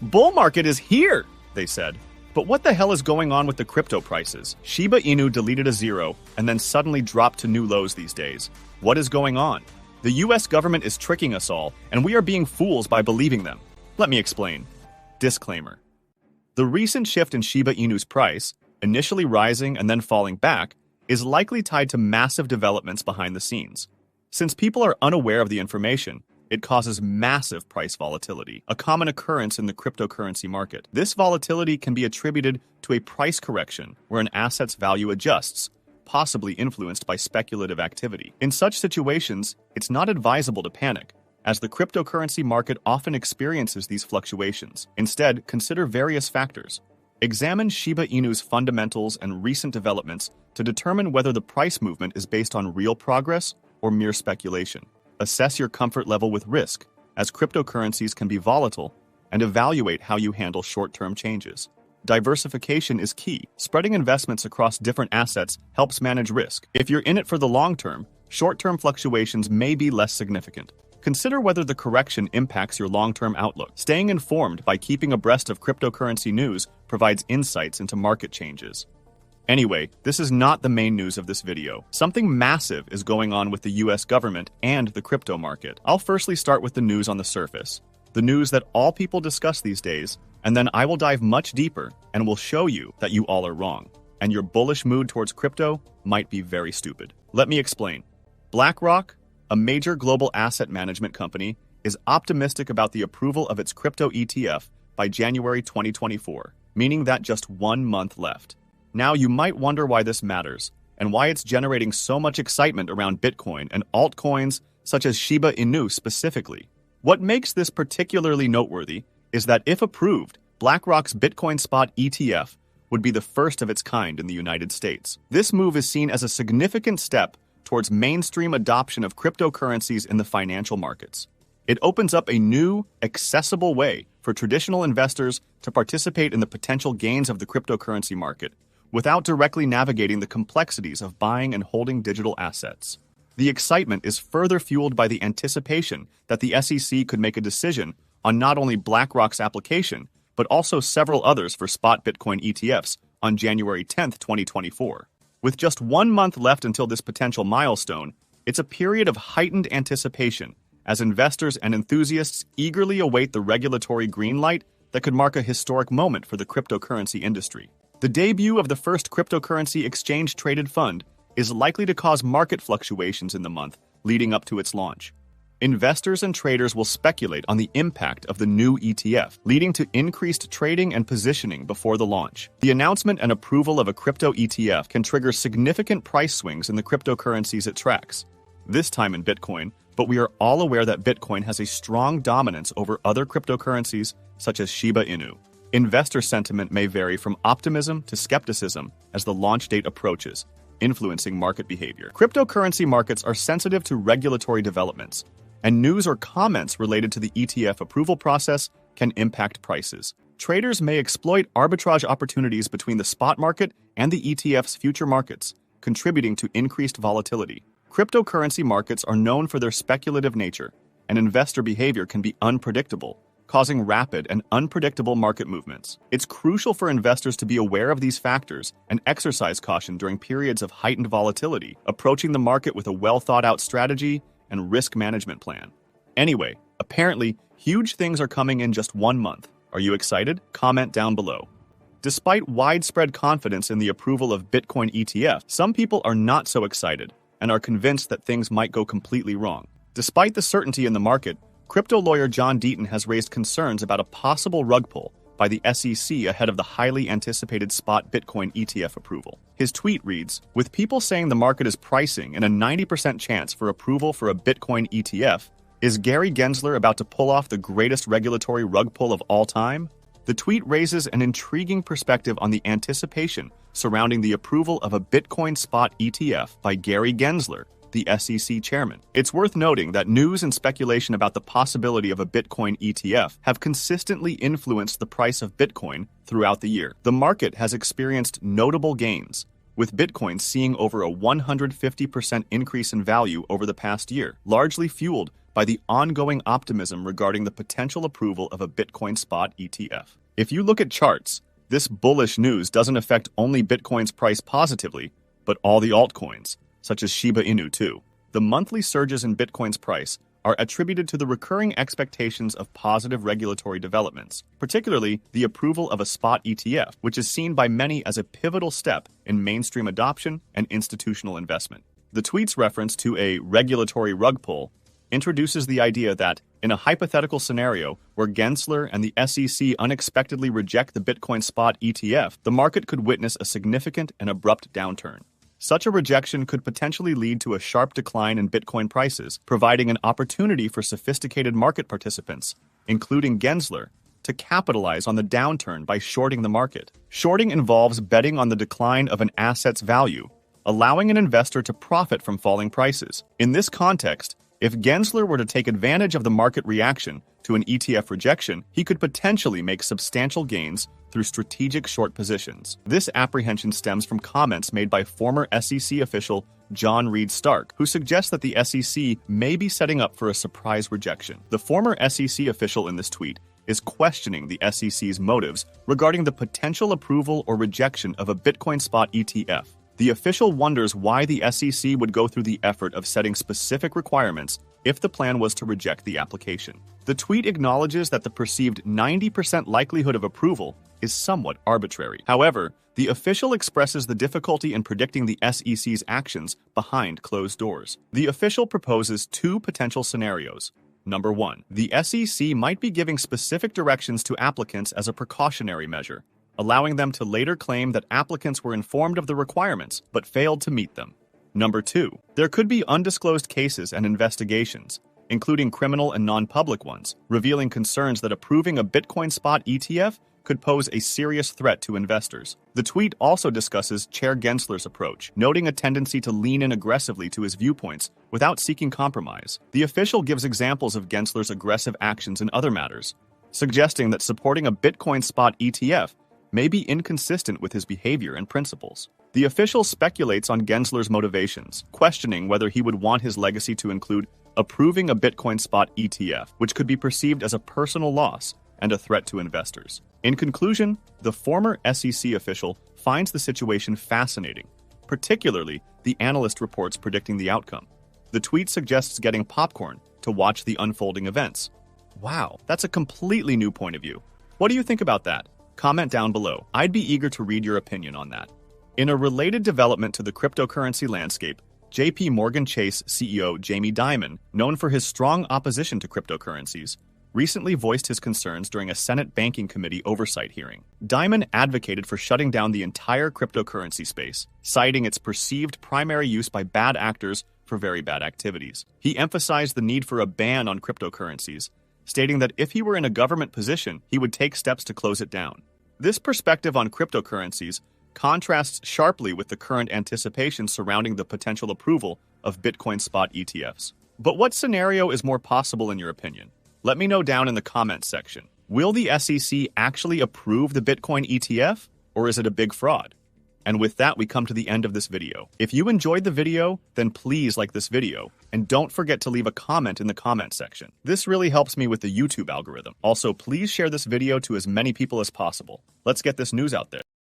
Bull market is here, they said. But what the hell is going on with the crypto prices? Shiba Inu deleted a zero and then suddenly dropped to new lows these days. What is going on? The US government is tricking us all, and we are being fools by believing them. Let me explain. Disclaimer. The recent shift in Shiba Inu's price, initially rising and then falling back, is likely tied to massive developments behind the scenes. Since people are unaware of the information, it causes massive price volatility, a common occurrence in the cryptocurrency market. This volatility can be attributed to a price correction where an asset's value adjusts, possibly influenced by speculative activity. In such situations, it's not advisable to panic, as the cryptocurrency market often experiences these fluctuations. Instead, consider various factors. Examine Shiba Inu's fundamentals and recent developments to determine whether the price movement is based on real progress or mere speculation. Assess your comfort level with risk, as cryptocurrencies can be volatile, and evaluate how you handle short-term changes. Diversification is key. Spreading investments across different assets helps manage risk. If you're in it for the long term, short-term fluctuations may be less significant. Consider whether the correction impacts your long-term outlook. Staying informed by keeping abreast of cryptocurrency news provides insights into market changes. Anyway, this is not the main news of this video. Something massive is going on with the US government and the crypto market. I'll firstly start with the news on the surface, the news that all people discuss these days, and then I will dive much deeper and will show you that you all are wrong, and your bullish mood towards crypto might be very stupid. Let me explain. BlackRock, a major global asset management company, is optimistic about the approval of its crypto ETF by January 2024, meaning that just 1 month left. Now you might wonder why this matters, and why it's generating so much excitement around Bitcoin and altcoins such as Shiba Inu specifically. What makes this particularly noteworthy is that if approved, BlackRock's Bitcoin Spot ETF would be the first of its kind in the United States. This move is seen as a significant step towards mainstream adoption of cryptocurrencies in the financial markets. It opens up a new, accessible way for traditional investors to participate in the potential gains of the cryptocurrency market, without directly navigating the complexities of buying and holding digital assets. The excitement is further fueled by the anticipation that the SEC could make a decision on not only BlackRock's application, but also several others for spot Bitcoin ETFs on January 10, 2024. With just 1 month left until this potential milestone, it's a period of heightened anticipation as investors and enthusiasts eagerly await the regulatory green light that could mark a historic moment for the cryptocurrency industry. The debut of the first cryptocurrency exchange-traded fund is likely to cause market fluctuations in the month leading up to its launch. Investors and traders will speculate on the impact of the new ETF, leading to increased trading and positioning before the launch. The announcement and approval of a crypto ETF can trigger significant price swings in the cryptocurrencies it tracks, this time in Bitcoin, but we are all aware that Bitcoin has a strong dominance over other cryptocurrencies such as Shiba Inu. Investor sentiment may vary from optimism to skepticism as the launch date approaches, influencing market behavior. Cryptocurrency markets are sensitive to regulatory developments, and news or comments related to the ETF approval process can impact prices. Traders may exploit arbitrage opportunities between the spot market and the ETF's future markets, contributing to increased volatility. Cryptocurrency markets are known for their speculative nature, and investor behavior can be unpredictable, causing rapid and unpredictable market movements. It's crucial for investors to be aware of these factors and exercise caution during periods of heightened volatility, approaching the market with a well-thought-out strategy and risk management plan. Anyway, apparently, huge things are coming in just 1 month. Are you excited? Comment down below. Despite widespread confidence in the approval of Bitcoin ETF, some people are not so excited and are convinced that things might go completely wrong. Despite the certainty in the market, crypto lawyer John Deaton has raised concerns about a possible rug pull by the SEC ahead of the highly anticipated spot Bitcoin ETF approval. His tweet reads, "With people saying the market is pricing in a 90% chance for approval for a Bitcoin ETF, is Gary Gensler about to pull off the greatest regulatory rug pull of all time?" The tweet raises an intriguing perspective on the anticipation surrounding the approval of a Bitcoin spot ETF by Gary Gensler, the SEC chairman. It's worth noting that news and speculation about the possibility of a Bitcoin ETF have consistently influenced the price of Bitcoin throughout the year. The market has experienced notable gains, with Bitcoin seeing over a 150% increase in value over the past year, largely fueled by the ongoing optimism regarding the potential approval of a Bitcoin spot ETF. If you look at charts, this bullish news doesn't affect only Bitcoin's price positively, but all the altcoins, such as Shiba Inu too. The monthly surges in Bitcoin's price are attributed to the recurring expectations of positive regulatory developments, particularly the approval of a spot ETF, which is seen by many as a pivotal step in mainstream adoption and institutional investment. The tweet's reference to a regulatory rug pull introduces the idea that, in a hypothetical scenario where Gensler and the SEC unexpectedly reject the Bitcoin spot ETF, the market could witness a significant and abrupt downturn. Such a rejection could potentially lead to a sharp decline in Bitcoin prices, providing an opportunity for sophisticated market participants, including Gensler, to capitalize on the downturn by shorting the market. Shorting involves betting on the decline of an asset's value, allowing an investor to profit from falling prices. In this context, if Gensler were to take advantage of the market reaction to an ETF rejection, he could potentially make substantial gains through strategic short positions. This apprehension stems from comments made by former SEC official John Reed Stark, who suggests that the SEC may be setting up for a surprise rejection. The former SEC official in this tweet is questioning the SEC's motives regarding the potential approval or rejection of a Bitcoin spot ETF. The official wonders why the SEC would go through the effort of setting specific requirements if the plan was to reject the application. The tweet acknowledges that the perceived 90% likelihood of approval is somewhat arbitrary. However, the official expresses the difficulty in predicting the SEC's actions behind closed doors. The official proposes two potential scenarios. Number 1, the SEC might be giving specific directions to applicants as a precautionary measure, allowing them to later claim that applicants were informed of the requirements but failed to meet them. Number 2, there could be undisclosed cases and investigations, including criminal and non-public ones, revealing concerns that approving a Bitcoin spot ETF could pose a serious threat to investors. The tweet also discusses Chair Gensler's approach, noting a tendency to lean in aggressively to his viewpoints without seeking compromise. The official gives examples of Gensler's aggressive actions in other matters, suggesting that supporting a Bitcoin spot ETF may be inconsistent with his behavior and principles. The official speculates on Gensler's motivations, questioning whether he would want his legacy to include approving a Bitcoin spot ETF, which could be perceived as a personal loss and a threat to investors. In conclusion, the former SEC official finds the situation fascinating, particularly the analyst reports predicting the outcome. The tweet suggests getting popcorn to watch the unfolding events. Wow, that's a completely new point of view. What do you think about that? Comment down below. I'd be eager to read your opinion on that. In a related development to the cryptocurrency landscape, JP Morgan Chase CEO Jamie Dimon, known for his strong opposition to cryptocurrencies, recently voiced his concerns during a Senate Banking Committee oversight hearing. Dimon advocated for shutting down the entire cryptocurrency space, citing its perceived primary use by bad actors for very bad activities. He emphasized the need for a ban on cryptocurrencies, stating that if he were in a government position, he would take steps to close it down. This perspective on cryptocurrencies contrasts sharply with the current anticipation surrounding the potential approval of Bitcoin spot ETFs. But what scenario is more possible in your opinion? Let me know down in the comments section. Will the SEC actually approve the Bitcoin ETF, or is it a big fraud? And with that, we come to the end of this video. If you enjoyed the video, then please like this video, and don't forget to leave a comment in the comment section. This really helps me with the YouTube algorithm. Also, please share this video to as many people as possible. Let's get this news out there.